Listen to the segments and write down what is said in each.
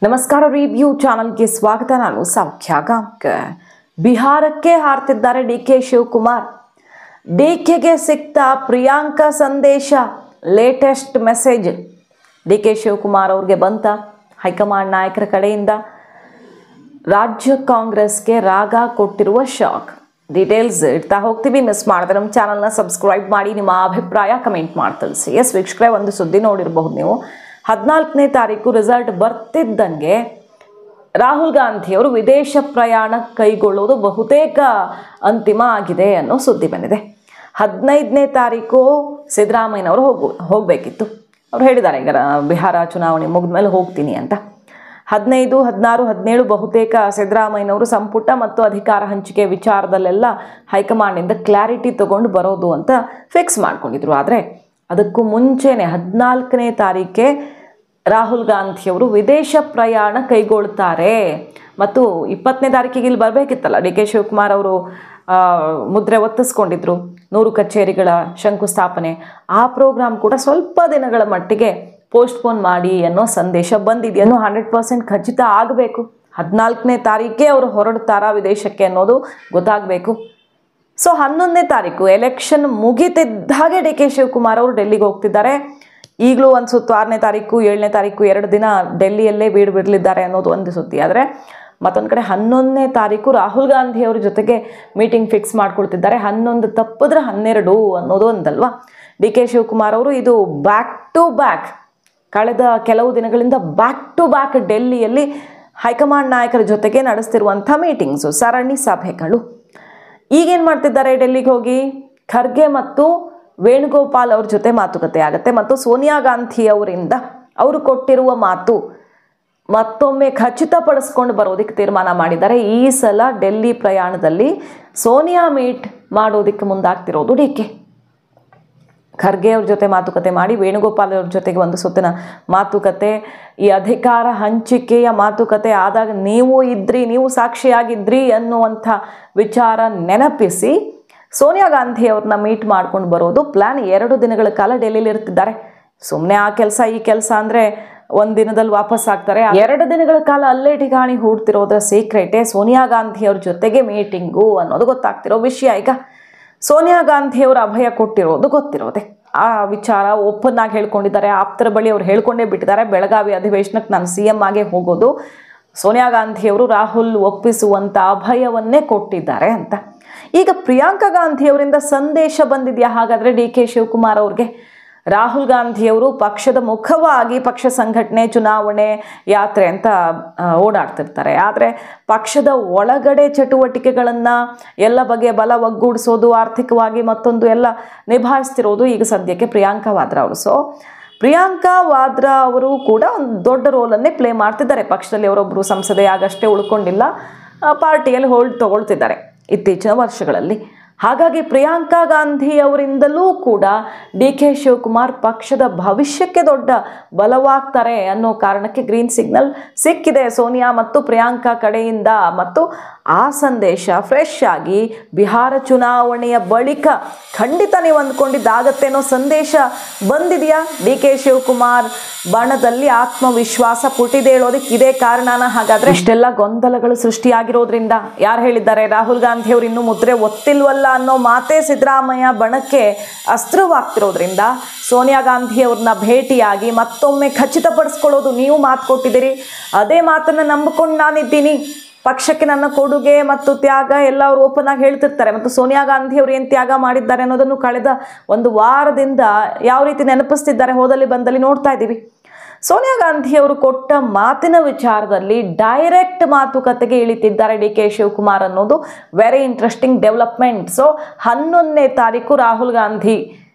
ನಮಸ್ಕಾರ ರಿವ್ಯೂ ಚಾನಲ್ಗೆ ಸ್ವಾಗತ. ನಾನು ಸೌಖ್ಯ ಗಾಂವ್ಕರ್. ಬಿಹಾರಕ್ಕೆ ಹಾರ್ತಿದ್ದಾರೆ ಡಿಕೆ ಶಿವಕುಮಾರ್. ಡಿಕೆಗೆ ಸಿಕ್ತ ಪ್ರಿಯಾಂಕಾ ಸಂದೇಶ, ಲೇಟೆಸ್ಟ್ ಮೆಸೇಜ್ ಡಿಕೆ ಶಿವಕುಮಾರ್ ಅವ್ರಿಗೆ ಬಂತ ಹೈಕಮಾಂಡ್ ನಾಯಕರ ಕಡೆಯಿಂದ. ರಾಜ್ಯ ಕಾಂಗ್ರೆಸ್ಗೆ ರಾಗ ಕೊಟ್ಟಿರುವ ಶಾಕ್. ಡೀಟೇಲ್ಸ್ ಇಡ್ತಾ ಹೋಗ್ತೀವಿ. ಮಿಸ್ ಮಾಡಿದ್ರೆ ನಮ್ಮ ಚಾನಲ್ನ ಸಬ್ಸ್ಕ್ರೈಬ್ ಮಾಡಿ, ನಿಮ್ಮ ಅಭಿಪ್ರಾಯ ಕಮೆಂಟ್ ಮಾಡಿ ತಿಳಿಸಿ. ಎಸ್ ವೀಕ್ಷಕರೇ, ಒಂದು ಸುದ್ದಿ ನೋಡಿರಬಹುದು ನೀವು. 14ನೇ ತಾರೀಕು ರಿಸಲ್ಟ್ ಬರ್ತಿದ್ದಂಗೆ ರಾಹುಲ್ ಗಾಂಧಿಯವರು ವಿದೇಶ ಪ್ರಯಾಣ ಕೈಗೊಳ್ಳುವುದು ಬಹುತೇಕ ಅಂತಿಮ ಆಗಿದೆ ಅನ್ನೋ ಸುದ್ದಿ ಬಂದಿದೆ. 15ನೇ ತಾರೀಕು ಸಿದ್ದರಾಮಯ್ಯನವರು ಹೋಗಬೇಕಿತ್ತು. ಅವ್ರು ಹೇಳಿದ್ದಾರೆ ಈಗ ಬಿಹಾರ ಚುನಾವಣೆ ಮುಗಿದ ಮೇಲೆ ಹೋಗ್ತೀನಿ ಅಂತ. 15, 16, 17 ಬಹುತೇಕ ಸಿದ್ದರಾಮಯ್ಯನವರು ಸಂಪುಟ ಮತ್ತು ಅಧಿಕಾರ ಹಂಚಿಕೆ ವಿಚಾರದಲ್ಲೆಲ್ಲ ಹೈಕಮಾಂಡಿಂದ ಕ್ಲಾರಿಟಿ ತಗೊಂಡು ಬರೋದು ಅಂತ ಫಿಕ್ಸ್ ಮಾಡ್ಕೊಂಡಿದ್ರು. ಆದರೆ ಅದಕ್ಕೂ ಮುಂಚೆನೆ 14ನೇ ತಾರೀಕೆ ರಾಹುಲ್ ಗಾಂಧಿಯವರು ವಿದೇಶ ಪ್ರಯಾಣ ಕೈಗೊಳ್ತಾರೆ. ಮತ್ತು 20ನೇ ತಾರೀಕಿಗೆ ಇಲ್ಲಿ ಬರಬೇಕಿತ್ತಲ್ಲ. ಡಿ ಕೆ ಶಿವಕುಮಾರ್ ಅವರು ಮುದ್ರೆ ಒತ್ತಿಸ್ಕೊಂಡಿದ್ರು 100 ಕಚೇರಿಗಳ ಶಂಕುಸ್ಥಾಪನೆ. ಆ ಪ್ರೋಗ್ರಾಮ್ ಕೂಡ ಸ್ವಲ್ಪ ದಿನಗಳ ಮಟ್ಟಿಗೆ ಪೋಸ್ಟ್ಪೋನ್ ಮಾಡಿ ಅನ್ನೋ ಸಂದೇಶ ಬಂದಿದೆ. ಅನ್ನೋ 100% ಖಚಿತ ಆಗಬೇಕು. 14ನೇ ತಾರೀಕೆ ಅವರು ಹೊರಡ್ತಾರಾ ವಿದೇಶಕ್ಕೆ ಅನ್ನೋದು ಗೊತ್ತಾಗಬೇಕು. ಸೊ 11ನೇ ತಾರೀಕು ಎಲೆಕ್ಷನ್ ಮುಗಿತಿದ್ದಾಗೆ ಡಿ ಕೆ ಶಿವಕುಮಾರ್ ಅವರು ಡೆಲ್ಲಿಗೆ ಹೋಗ್ತಿದ್ದಾರೆ. ಈಗಲೂ ಒಂದು ಸುತ್ತು 6ನೇ ತಾರೀಕು 7ನೇ ತಾರೀಕು 2 ದಿನ ಡೆಲ್ಲಿಯಲ್ಲೇ ಬಿಡಲಿದ್ದಾರೆ ಅನ್ನೋದು ಒಂದು ಸುದ್ದಿ. ಆದರೆ ಮತ್ತೊಂದು ಕಡೆ 11ನೇ ತಾರೀಕು ರಾಹುಲ್ ಗಾಂಧಿ ಅವ್ರ ಜೊತೆಗೆ ಮೀಟಿಂಗ್ ಫಿಕ್ಸ್ ಮಾಡ್ಕೊಳ್ತಿದ್ದಾರೆ. 11 ತಪ್ಪಿದ್ರೆ 12 ಅನ್ನೋದು ಒಂದಲ್ವಾ. ಡಿ ಕೆ ಶಿವಕುಮಾರ್ ಅವರು ಇದು ಬ್ಯಾಕ್ ಟು ಬ್ಯಾಕ್ ಕಳೆದ ಕೆಲವು ದಿನಗಳಿಂದ ಬ್ಯಾಕ್ ಟು ಬ್ಯಾಕ್ ಡೆಲ್ಲಿಯಲ್ಲಿ ಹೈಕಮಾಂಡ್ ನಾಯಕರ ಜೊತೆಗೆ ನಡೆಸ್ತಿರುವಂಥ ಮೀಟಿಂಗ್ಸು, ಸರಣಿ ಸಭೆಗಳು. ಈಗೇನು ಮಾಡ್ತಿದ್ದಾರೆ, ಡೆಲ್ಲಿಗೆ ಹೋಗಿ ಖರ್ಗೆ ಮತ್ತು ವೇಣುಗೋಪಾಲ್ ಅವ್ರ ಜೊತೆ ಮಾತುಕತೆ ಆಗುತ್ತೆ. ಮತ್ತು ಸೋನಿಯಾ ಗಾಂಧಿ ಅವರಿಂದ ಅವರು ಕೊಟ್ಟಿರುವ ಮಾತು ಮತ್ತೊಮ್ಮೆ ಖಚಿತಪಡಿಸ್ಕೊಂಡು ಬರೋದಕ್ಕೆ ತೀರ್ಮಾನ ಮಾಡಿದ್ದಾರೆ. ಈ ಸಲ ಡೆಲ್ಲಿ ಪ್ರಯಾಣದಲ್ಲಿ ಸೋನಿಯಾ ಮೀಟ್ ಮಾಡೋದಕ್ಕೆ ಮುಂದಾಗ್ತಿರೋದು ಡಿ ಕೆ. ಖರ್ಗೆ ಅವ್ರ ಜೊತೆ ಮಾತುಕತೆ ಮಾಡಿ, ವೇಣುಗೋಪಾಲ್ ಅವ್ರ ಜೊತೆಗೆ ಒಂದು ಸುತ್ತಿನ ಮಾತುಕತೆ. ಈ ಅಧಿಕಾರ ಹಂಚಿಕೆಯ ಮಾತುಕತೆ ಆದಾಗ ನೀವು ಸಾಕ್ಷಿಯಾಗಿದ್ರಿ ಅನ್ನುವಂಥ ವಿಚಾರ ನೆನಪಿಸಿ ಸೋನಿಯಾ ಗಾಂಧಿ ಅವ್ರನ್ನ ಮೀಟ್ ಮಾಡ್ಕೊಂಡು ಬರೋದು ಪ್ಲ್ಯಾನ್. 2 ದಿನಗಳ ಕಾಲ ಡೆಲ್ಲಿಲಿ ಇರ್ತಿದ್ದಾರೆ. ಸುಮ್ಮನೆ ಆ ಕೆಲಸ ಈ ಕೆಲಸ ಅಂದರೆ ಒಂದು ದಿನದಲ್ಲಿ ವಾಪಸ್ ಆಗ್ತಾರೆ. 2 ದಿನಗಳ ಕಾಲ ಅಲ್ಲೇ ಠಿಕಾಣಿ ಹೂಡ್ತಿರೋದ್ರ ಸೀಕ್ರೆಟೇ ಸೋನಿಯಾ ಗಾಂಧಿ ಅವ್ರ ಜೊತೆಗೆ ಮೀಟಿಂಗು ಅನ್ನೋದು ಗೊತ್ತಾಗ್ತಿರೋ ವಿಷಯ. ಈಗ ಸೋನಿಯಾ ಗಾಂಧಿ ಅವರು ಅಭಯ ಕೊಟ್ಟಿರೋದು ಗೊತ್ತಿರೋದೆ. ಆ ವಿಚಾರ ಓಪನ್ ಆಗಿ ಹೇಳ್ಕೊಂಡಿದ್ದಾರೆ. ಆಪ್ತರ ಬಳಿ ಅವ್ರು ಹೇಳ್ಕೊಂಡೇ ಬಿಟ್ಟಿದ್ದಾರೆ, ಬೆಳಗಾವಿ ಅಧಿವೇಶನಕ್ಕೆ ನಾನು CM ಆಗೇ ಹೋಗೋದು. ಸೋನಿಯಾ ಗಾಂಧಿಯವರು ರಾಹುಲ್ ಒಪ್ಪಿಸುವಂಥ ಅಭಯವನ್ನೇ ಕೊಟ್ಟಿದ್ದಾರೆ ಅಂತ. ಈಗ ಪ್ರಿಯಾಂಕಾ ಗಾಂಧಿಯವರಿಂದ ಸಂದೇಶ ಬಂದಿದೆಯಾ ಹಾಗಾದರೆ ಡಿ ಕೆ ಶಿವಕುಮಾರ್ ಅವ್ರಿಗೆ? ರಾಹುಲ್ ಗಾಂಧಿಯವರು ಪಕ್ಷದ ಮುಖವಾಗಿ ಪಕ್ಷ ಸಂಘಟನೆ, ಚುನಾವಣೆ, ಯಾತ್ರೆ ಅಂತ ಓಡಾಡ್ತಿರ್ತಾರೆ. ಆದರೆ ಪಕ್ಷದ ಒಳಗಡೆ ಚಟುವಟಿಕೆಗಳನ್ನು ಎಲ್ಲ ಬಗೆಯ ಬಲ ಒಗ್ಗೂಡಿಸೋದು, ಆರ್ಥಿಕವಾಗಿ ಮತ್ತೊಂದು ಎಲ್ಲ ನಿಭಾಯಿಸ್ತಿರೋದು ಈಗ ಸದ್ಯಕ್ಕೆ ಪ್ರಿಯಾಂಕಾ ವಾದ್ರಾ ಅವರು. ಸೊ ಪ್ರಿಯಾಂಕಾ ವಾದ್ರಾ ಅವರು ಕೂಡ ಒಂದು ದೊಡ್ಡ ರೋಲನ್ನೇ ಪ್ಲೇ ಮಾಡ್ತಿದ್ದಾರೆ ಪಕ್ಷದಲ್ಲಿ. ಅವರೊಬ್ಬರು ಸಂಸದೆ ಆಗಷ್ಟೇ ಉಳ್ಕೊಂಡಿಲ್ಲ, ಪಾರ್ಟಿಯಲ್ಲಿ ಹೋಲ್ಡ್ ತಗೊಳ್ತಿದ್ದಾರೆ ಇತ್ತೀಚಿನ ವರ್ಷಗಳಲ್ಲಿ. ಹಾಗಾಗಿ ಪ್ರಿಯಾಂಕಾ ಗಾಂಧಿ ಅವರಿಂದಲೂ ಕೂಡ ಡಿ ಕೆ ಶಿವಕುಮಾರ್ ಪಕ್ಷದ ಭವಿಷ್ಯಕ್ಕೆ ದೊಡ್ಡ ಬಲವಾಗ್ತಾರೆ ಅನ್ನೋ ಕಾರಣಕ್ಕೆ ಗ್ರೀನ್ ಸಿಗ್ನಲ್ ಸಿಕ್ಕಿದೆ ಸೋನಿಯಾ ಮತ್ತು ಪ್ರಿಯಾಂಕಾ ಕಡೆಯಿಂದ. ಮತ್ತು ಆ ಸಂದೇಶ ಫ್ರೆಶ್ ಆಗಿ ಬಿಹಾರ ಚುನಾವಣೆಯ ಬಳಿಕ ಖಂಡಿತ ನೀವು ಅಂದ್ಕೊಂಡಿದ್ದಾಗತ್ತೆ ಅನ್ನೋ ಸಂದೇಶ ಬಂದಿದೆಯಾ? ಡಿ ಕೆ ಶಿವಕುಮಾರ್ ಬಣದಲ್ಲಿ ಆತ್ಮವಿಶ್ವಾಸ ಪುಟಿದೇಳೋದಕ್ಕೆ ಇದೇ ಕಾರಣನ? ಹಾಗಾದ್ರೆ ಇಷ್ಟೆಲ್ಲ ಗೊಂದಲಗಳು ಸೃಷ್ಟಿಯಾಗಿರೋದ್ರಿಂದ ಯಾರು ಹೇಳಿದ್ದಾರೆ? ರಾಹುಲ್ ಗಾಂಧಿ ಅವರು ಇನ್ನೂ ಮುದ್ರೆ ಒತ್ತಿಲ್ವಲ್ಲ ಅನ್ನೋ ಮಾತೇ ಸಿದ್ದರಾಮಯ್ಯ ಬಣಕ್ಕೆ ಅಸ್ತ್ರವಾಗ್ತಿರೋದ್ರಿಂದ ಸೋನಿಯಾ ಗಾಂಧಿ ಅವ್ರನ್ನ ಭೇಟಿಯಾಗಿ ಮತ್ತೊಮ್ಮೆ ಖಚಿತಪಡಿಸ್ಕೊಳ್ಳೋದು. ನೀವು ಮಾತು ಕೊಟ್ಟಿದ್ದೀರಿ, ಅದೇ ಮಾತನ್ನು ನಂಬಿಕೊಂಡು ನಾನಿದ್ದೀನಿ, ಪಕ್ಷಕ್ಕೆ ನನ್ನ ಕೊಡುಗೆ ಮತ್ತು ತ್ಯಾಗ ಎಲ್ಲ ಅವರು ಓಪನ್ ಆಗಿ ಹೇಳ್ತಿರ್ತಾರೆ. ಮತ್ತು ಸೋನಿಯಾ ಗಾಂಧಿ ಅವರು ಏನು ತ್ಯಾಗ ಮಾಡಿದ್ದಾರೆ ಅನ್ನೋದನ್ನು ಕಳೆದ ಒಂದು ವಾರದಿಂದ ಯಾವ ರೀತಿ ನೆನಪಿಸ್ತಿದ್ದಾರೆ ಹೋದಲ್ಲಿ ಬಂದಲ್ಲಿ ನೋಡ್ತಾ ಇದ್ದೀವಿ. ಸೋನಿಯಾ ಗಾಂಧಿ ಅವರು ಕೊಟ್ಟ ಮಾತಿನ ವಿಚಾರದಲ್ಲಿ ಡೈರೆಕ್ಟ್ ಮಾತುಕತೆಗೆ ಇಳಿತಿದ್ದಾರೆ ಡಿ ಕೆ ಶಿವಕುಮಾರ್ ಅನ್ನೋದು ವೆರಿ ಇಂಟ್ರೆಸ್ಟಿಂಗ್ ಡೆವಲಪ್ಮೆಂಟ್. ಸೊ 11ನೇ ತಾರೀಕು ರಾಹುಲ್ ಗಾಂಧಿ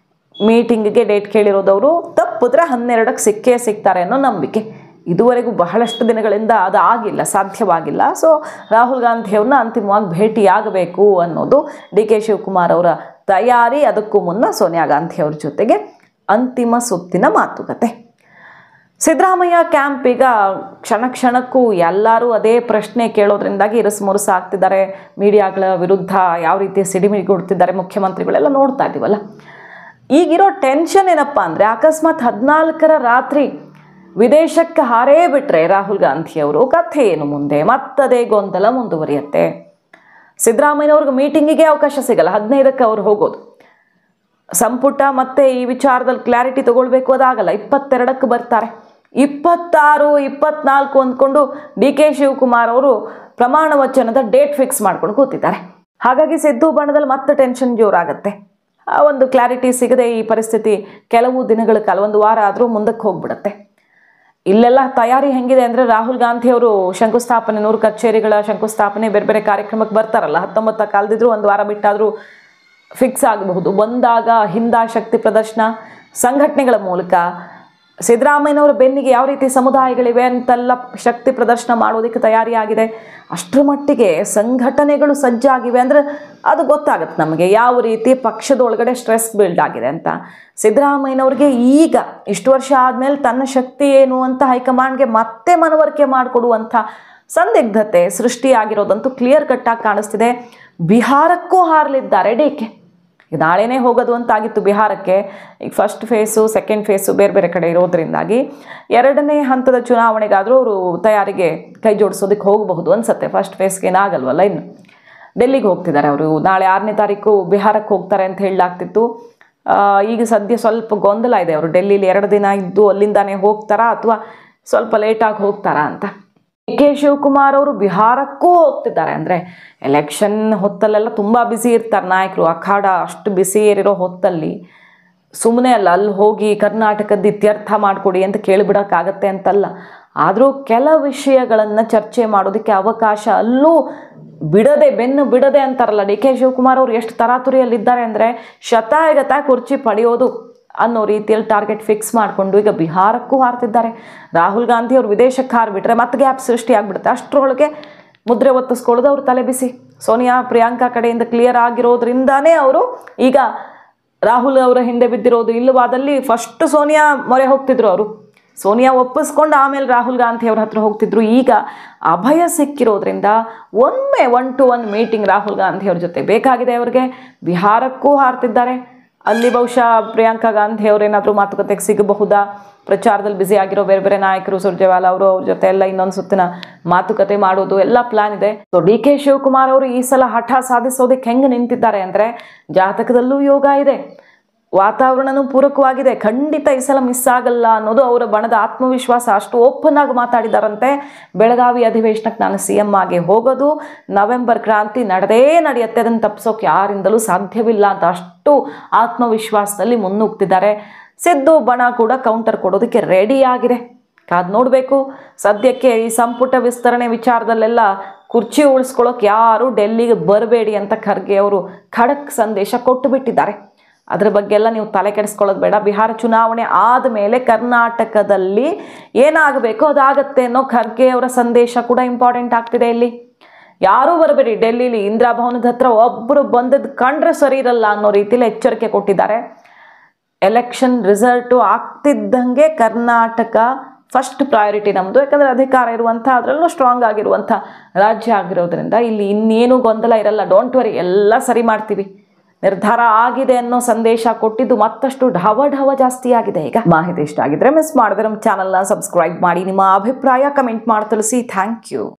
ಮೀಟಿಂಗ್ಗೆ ಡೇಟ್ ಕೇಳಿರೋದವರು, ತಪ್ಪಿದ್ರೆ 12ಕ್ಕೆ ಸಿಗ್ತಾರೆ ಅನ್ನೋ ನಂಬಿಕೆ. ಇದುವರೆಗೂ ಬಹಳಷ್ಟು ದಿನಗಳಿಂದ ಅದು ಆಗಿಲ್ಲ, ಸಾಧ್ಯವಾಗಿಲ್ಲ. ಸೊ ರಾಹುಲ್ ಗಾಂಧಿ ಅವ್ರನ್ನ ಅಂತಿಮವಾಗಿ ಭೇಟಿಯಾಗಬೇಕು ಅನ್ನೋದು ಡಿ ಕೆ ಶಿವಕುಮಾರ್ ಅವರ ತಯಾರಿ. ಅದಕ್ಕೂ ಮುನ್ನ ಸೋನಿಯಾ ಗಾಂಧಿ ಅವ್ರ ಜೊತೆಗೆ ಅಂತಿಮ ಸುತ್ತಿನ ಮಾತುಕತೆ. ಸಿದ್ದರಾಮಯ್ಯ ಕ್ಯಾಂಪ್ ಈಗ ಕ್ಷಣಕ್ಕೂ ಎಲ್ಲರೂ ಅದೇ ಪ್ರಶ್ನೆ ಕೇಳೋದ್ರಿಂದಾಗಿ ಇರಸುಮುರುಸು ಆಗ್ತಿದ್ದಾರೆ. ಮೀಡಿಯಾಗಳ ವಿರುದ್ಧ ಯಾವ ರೀತಿ ಸಿಡಿಮಿಡಿಗೊಡ್ತಿದ್ದಾರೆ ಮುಖ್ಯಮಂತ್ರಿಗಳೆಲ್ಲ ನೋಡ್ತಾ ಇದ್ದೀವಲ್ಲ. ಈಗಿರೋ ಟೆನ್ಷನ್ ಏನಪ್ಪ ಅಂದರೆ, ಅಕಸ್ಮಾತ್ 14ರ ರಾತ್ರಿ ವಿದೇಶಕ್ಕೆ ಹಾರೇ ಬಿಟ್ರೆ ರಾಹುಲ್ ಗಾಂಧಿ ಅವರು ಕಥೆ ಏನು ಮುಂದೆ? ಮತ್ತದೇ ಗೊಂದಲ ಮುಂದುವರಿಯುತ್ತೆ. ಸಿದ್ದರಾಮಯ್ಯನವ್ರಿಗೆ ಮೀಟಿಂಗಿಗೆ ಅವಕಾಶ ಸಿಗಲ್ಲ, 15ಕ್ಕೆ ಅವ್ರು ಹೋಗೋದು. ಸಂಪುಟ ಮತ್ತೆ ಈ ವಿಚಾರದಲ್ಲಿ ಕ್ಲಾರಿಟಿ ತಗೊಳ್ಬೇಕು, ಅದಾಗಲ್ಲ. 22ಕ್ಕೆ ಬರ್ತಾರೆ. 26, 24 ಅಂದ್ಕೊಂಡು DK ಶಿವಕುಮಾರ್ ಅವರು ಪ್ರಮಾಣ ವಚನದ ಡೇಟ್ ಫಿಕ್ಸ್ ಮಾಡ್ಕೊಂಡು ಕೂತಿದ್ದಾರೆ. ಹಾಗಾಗಿ ಸಿದ್ದು ಬಣದಲ್ಲಿ ಮತ್ತೆ ಟೆನ್ಷನ್ ಜೋರಾಗತ್ತೆ. ಒಂದು ಕ್ಲಾರಿಟಿ ಸಿಗದೆ ಈ ಪರಿಸ್ಥಿತಿ ಕೆಲವು ದಿನಗಳ ಕಾಲ, ಒಂದು ವಾರ ಆದರೂ ಮುಂದಕ್ಕೆ ಹೋಗ್ಬಿಡತ್ತೆ. ಇಲ್ಲೆಲ್ಲ ತಯಾರಿ ಹೆಂಗಿದೆ ಅಂದರೆ, ರಾಹುಲ್ ಗಾಂಧಿ ಅವರು ಶಂಕುಸ್ಥಾಪನೆ, 100 ಕಚೇರಿಗಳ ಶಂಕುಸ್ಥಾಪನೆ, ಬೇರೆ ಬೇರೆ ಕಾರ್ಯಕ್ರಮಕ್ಕೆ ಬರ್ತಾರಲ್ಲ, 19 ಕಾಲದಿದ್ರು ಒಂದು ವಾರ ಬಿಟ್ಟಾದರೂ ಫಿಕ್ಸ್ ಆಗಬಹುದು. ಬಂದಾಗ ಶಕ್ತಿ ಪ್ರದರ್ಶನ ಸಂಘಟನೆಗಳ ಮೂಲಕ ಸಿದ್ದರಾಮಯ್ಯನವರ ಬೆನ್ನಿಗೆ ಯಾವ ರೀತಿ ಸಮುದಾಯಗಳಿವೆ ಅಂತೆಲ್ಲ ಶಕ್ತಿ ಪ್ರದರ್ಶನ ಮಾಡೋದಕ್ಕೆ ತಯಾರಿಯಾಗಿದೆ. ಅಷ್ಟರ ಮಟ್ಟಿಗೆ ಸಂಘಟನೆಗಳು ಸಜ್ಜಾಗಿವೆ ಅಂದರೆ ಅದು ಗೊತ್ತಾಗುತ್ತೆ ನಮಗೆ ಯಾವ ರೀತಿ ಪಕ್ಷದೊಳಗಡೆ ಸ್ಟ್ರೆಸ್ ಬಿಲ್ಡ್ ಆಗಿದೆ ಅಂತ. ಸಿದ್ದರಾಮಯ್ಯನವ್ರಿಗೆ ಈಗ ಇಷ್ಟು ವರ್ಷ ಆದಮೇಲೆ ತನ್ನ ಶಕ್ತಿ ಏನು ಅಂತ ಹೈಕಮಾಂಡ್ಗೆ ಮತ್ತೆ ಮನವರಿಕೆ ಮಾಡಿಕೊಡುವಂಥ ಸಂದಿಗ್ಧತೆ ಸೃಷ್ಟಿಯಾಗಿರೋದಂತೂ ಕ್ಲಿಯರ್ ಕಟ್ಟಾಗಿ ಕಾಣಿಸ್ತಿದೆ. ಬಿಹಾರಕ್ಕೂ ಹಾರಲಿದ್ದಾರೆ DK. ನಾಳೆನೇ ಹೋಗೋದು ಅಂತಾಗಿತ್ತು ಬಿಹಾರಕ್ಕೆ. ಈಗ ಫಸ್ಟ್ ಫೇಸು, ಸೆಕೆಂಡ್ ಫೇಸು ಬೇರೆ ಬೇರೆ ಕಡೆ ಇರೋದ್ರಿಂದಾಗಿ 2ನೇ ಹಂತದ ಚುನಾವಣೆಗಾದರೂ ಅವರು ತಯಾರಿಗೆ ಕೈ ಜೋಡಿಸೋದಕ್ಕೆ ಹೋಗಬಹುದು ಅನ್ಸುತ್ತೆ. ಫಸ್ಟ್ ಫೇಸ್ಗೆ ಏನಾಗಲ್ವಲ್ಲ. ಇನ್ನು ಡೆಲ್ಲಿಗೆ ಹೋಗ್ತಿದ್ದಾರೆ ಅವರು. ನಾಳೆ 6ನೇ ತಾರೀಕು ಬಿಹಾರಕ್ಕೆ ಹೋಗ್ತಾರೆ ಅಂತ ಹೇಳಲಾಗ್ತಿತ್ತು. ಈಗ ಸದ್ಯ ಸ್ವಲ್ಪ ಗೊಂದಲ ಇದೆ. ಅವರು ಡೆಲ್ಲಿಲಿ 2 ದಿನ ಇದ್ದು ಅಲ್ಲಿಂದಾನೇ ಹೋಗ್ತಾರಾ ಅಥವಾ ಸ್ವಲ್ಪ ಲೇಟಾಗಿ ಹೋಗ್ತಾರಾ ಅಂತ. DK ಶಿವಕುಮಾರ್ ಅವರು ಬಿಹಾರಕ್ಕೂ ಹೋಗ್ತಿದ್ದಾರೆ. ಅಂದರೆ ಎಲೆಕ್ಷನ್ ಹೊತ್ತಲ್ಲೆಲ್ಲ ತುಂಬ ಬ್ಯುಸಿ ಇರ್ತಾರೆ ನಾಯಕರು. ಅಖಾಡ ಅಷ್ಟು ಬಿಸಿ ಏರಿರೋ ಹೊತ್ತಲ್ಲಿ ಸುಮ್ಮನೆ ಅಲ್ಲ, ಅಲ್ಲಿ ಹೋಗಿ ಕರ್ನಾಟಕದ ಇತ್ಯರ್ಥ ಮಾಡಿಕೊಡಿ ಅಂತ ಕೇಳಿಬಿಡೋಕ್ಕಾಗತ್ತೆ ಅಂತಲ್ಲ. ಆದರೂ ಕೆಲ ವಿಷಯಗಳನ್ನು ಚರ್ಚೆ ಮಾಡೋದಕ್ಕೆ ಅವಕಾಶ ಅಲ್ಲೂ ಬಿಡದೆ, ಬೆನ್ನು ಬಿಡದೆ ಅಂತಾರಲ್ಲ. DK ಶಿವಕುಮಾರ್ ಅವರು ಎಷ್ಟು ತರಾತುರಿಯಲ್ಲಿದ್ದಾರೆ ಅಂದರೆ, ಶತಾಯಗತ ಕುರ್ಚಿ ಪಡೆಯೋದು ಅನ್ನೋ ರೀತಿಯಲ್ಲಿ ಟಾರ್ಗೆಟ್ ಫಿಕ್ಸ್ ಮಾಡಿಕೊಂಡು ಈಗ ಬಿಹಾರಕ್ಕೂ ಹಾರ್ತಿದ್ದಾರೆ. ರಾಹುಲ್ ಗಾಂಧಿ ಅವರು ವಿದೇಶಕ್ಕೆ ಹಾರಿಬಿಟ್ರೆ ಮತ್ತೆ ಗ್ಯಾಪ್ ಸೃಷ್ಟಿ ಆಗಿಬಿಡುತ್ತೆ. ಅಷ್ಟರೊಳಗೆ ಮುದ್ರೆ ಒತ್ತಿಸ್ಕೊಳ್ಳೋದು ಅವ್ರು ತಲೆ ಬಿಸಿ. ಸೋನಿಯಾ ಪ್ರಿಯಾಂಕಾ ಕಡೆಯಿಂದ ಕ್ಲಿಯರ್ ಆಗಿರೋದ್ರಿಂದಾನೇ ಅವರು ಈಗ ರಾಹುಲ್ ಅವರ ಹಿಂದೆ ಬಿದ್ದಿರೋದು. ಇಲ್ಲವಾದಲ್ಲಿ ಫಸ್ಟ್ ಸೋನಿಯಾ ಮೊರೆ ಹೋಗ್ತಿದ್ರು ಅವರು. ಸೋನಿಯಾ ಒಪ್ಪಿಸ್ಕೊಂಡು ಆಮೇಲೆ ರಾಹುಲ್ ಗಾಂಧಿ ಅವ್ರ ಹತ್ರ ಹೋಗ್ತಿದ್ರು. ಈಗ ಅಭಯ ಸಿಕ್ಕಿರೋದ್ರಿಂದ ಒಮ್ಮೆ 1-to-1 ಮೀಟಿಂಗ್ ರಾಹುಲ್ ಗಾಂಧಿ ಅವ್ರ ಜೊತೆ ಬೇಕಾಗಿದೆ ಅವ್ರಿಗೆ. ಬಿಹಾರಕ್ಕೂ ಹಾರ್ತಿದ್ದಾರೆ. ಅಲ್ಲಿ ಬಹುಶಃ ಪ್ರಿಯಾಂಕಾ ಗಾಂಧಿ ಅವರೇನಾದರೂ ಮಾತುಕತೆಗೆ ಸಿಗಬಹುದಾ? ಪ್ರಚಾರದಲ್ಲಿ ಬ್ಯುಸಿ ಆಗಿರೋ ಬೇರೆ ಬೇರೆ ನಾಯಕರು, ಸುರ್ಜೇವಾಲಾ ಅವರು, ಅವ್ರ ಜೊತೆ ಎಲ್ಲ ಇನ್ನೊಂದು ಸುತ್ತಿನ ಮಾತುಕತೆ ಮಾಡೋದು ಎಲ್ಲ ಪ್ಲಾನ್ ಇದೆ. ಸೊ DK ಶಿವಕುಮಾರ್ ಅವರು ಈ ಸಲ ಹಠ ಸಾಧಿಸೋದಕ್ಕೆ ಹೆಂಗೆ ನಿಂತಿದ್ದಾರೆ ಅಂದರೆ, ಜಾತಕದಲ್ಲೂ ಯೋಗ ಇದೆ, ವಾತಾವರಣನೂ ಪೂರಕವಾಗಿದೆ, ಖಂಡಿತ ಈ ಸಲ ಮಿಸ್ ಆಗಲ್ಲ ಅನ್ನೋದು ಅವರ ಬಣದ ಆತ್ಮವಿಶ್ವಾಸ. ಅಷ್ಟು ಓಪನ್ ಆಗಿ ಮಾತಾಡಿದಾರಂತೆ. ಬೆಳಗಾವಿ ಅಧಿವೇಶನಕ್ಕೆ ನಾನು CM ಆಗಿ ಹೋಗೋದು, ನವೆಂಬರ್ ಕ್ರಾಂತಿ ನಡೆಯುತ್ತೆ, ಅದನ್ನು ತಪ್ಪಿಸೋಕೆ ಯಾರಿಂದಲೂ ಸಾಧ್ಯವಿಲ್ಲ ಅಂತ ಅಷ್ಟು ಆತ್ಮವಿಶ್ವಾಸದಲ್ಲಿ ಮುನ್ನುಗ್ತಿದ್ದಾರೆ. ಸಿದ್ದು ಬಣ ಕೂಡ ಕೌಂಟರ್ ಕೊಡೋದಕ್ಕೆ ರೆಡಿ ಆಗಿದೆ. ಕಾದು ನೋಡಬೇಕು. ಸದ್ಯಕ್ಕೆ ಈ ಸಂಪುಟ ವಿಸ್ತರಣೆ ವಿಚಾರದಲ್ಲೆಲ್ಲ ಕುರ್ಚಿ ಉಳಿಸ್ಕೊಳ್ಳೋಕೆ ಯಾರು ಡೆಲ್ಲಿಗೆ ಬರಬೇಡಿ ಅಂತ ಖರ್ಗೆ ಅವರು ಖಡಕ್ ಸಂದೇಶ ಕೊಟ್ಟು ಬಿಟ್ಟಿದ್ದಾರೆ. ಅದರ ಬಗ್ಗೆ ಎಲ್ಲ ನೀವು ತಲೆ ಕೆಡಿಸ್ಕೊಳ್ಳೋದು ಬೇಡ. ಬಿಹಾರ ಚುನಾವಣೆ ಆದಮೇಲೆ ಕರ್ನಾಟಕದಲ್ಲಿ ಏನಾಗಬೇಕೋ ಅದಾಗತ್ತೆ ಅನ್ನೋ ಖರ್ಗೆ ಅವರ ಸಂದೇಶ ಕೂಡ ಇಂಪಾರ್ಟೆಂಟ್ ಆಗ್ತಿದೆ. ಇಲ್ಲಿ ಯಾರೂ ಬರಬೇಡಿ, ಡೆಲ್ಲಿಲಿ ಇಂದಿರಾ ಭವನದ ಹತ್ರ ಒಬ್ಬರು ಬಂದದ್ದು ಕಂಡ್ರೆ ಸರಿ ಇರಲ್ಲ ಅನ್ನೋ ರೀತಿಯಲ್ಲಿ ಎಚ್ಚರಿಕೆ ಕೊಟ್ಟಿದ್ದಾರೆ. ಎಲೆಕ್ಷನ್ ರಿಸಲ್ಟು ಆಗ್ತಿದ್ದಂಗೆ ಕರ್ನಾಟಕ ಫಸ್ಟ್ ಪ್ರಯಾರಿಟಿ ನಮ್ಮದು. ಯಾಕಂದರೆ ಅಧಿಕಾರ ಇರುವಂಥ, ಅದರಲ್ಲೂ ಸ್ಟ್ರಾಂಗ್ ಆಗಿರುವಂಥ ರಾಜ್ಯ ಆಗಿರೋದ್ರಿಂದ ಇಲ್ಲಿ ಇನ್ನೇನು ಗೊಂದಲ ಇರಲ್ಲ. ಡೋಂಟ್ ವರಿ, ಎಲ್ಲ ಸರಿ ಮಾಡ್ತೀವಿ, ನಿರ್ಧಾರ ಆಗಿದೆ ಅನ್ನೋ ಸಂದೇಶ ಕೊಟ್ಟಿದ್ದು ಮತ್ತಷ್ಟು ಢವ ಜಾಸ್ತಿ ಆಗಿದೆ. ಈಗ ಮಾಹಿತಿ ಇಷ್ಟ ಆಗಿದ್ರೆ ಮಿಸ್ ಮಾಡಿದ್ರೆ ನಮ್ಮ ಚಾನಲ್ನ ಸಬ್ಸ್ಕ್ರೈಬ್ ಮಾಡಿ, ನಿಮ್ಮ ಅಭಿಪ್ರಾಯ ಕಮೆಂಟ್ ಮಾಡಿ ತಿಳಿಸಿ. Thank you.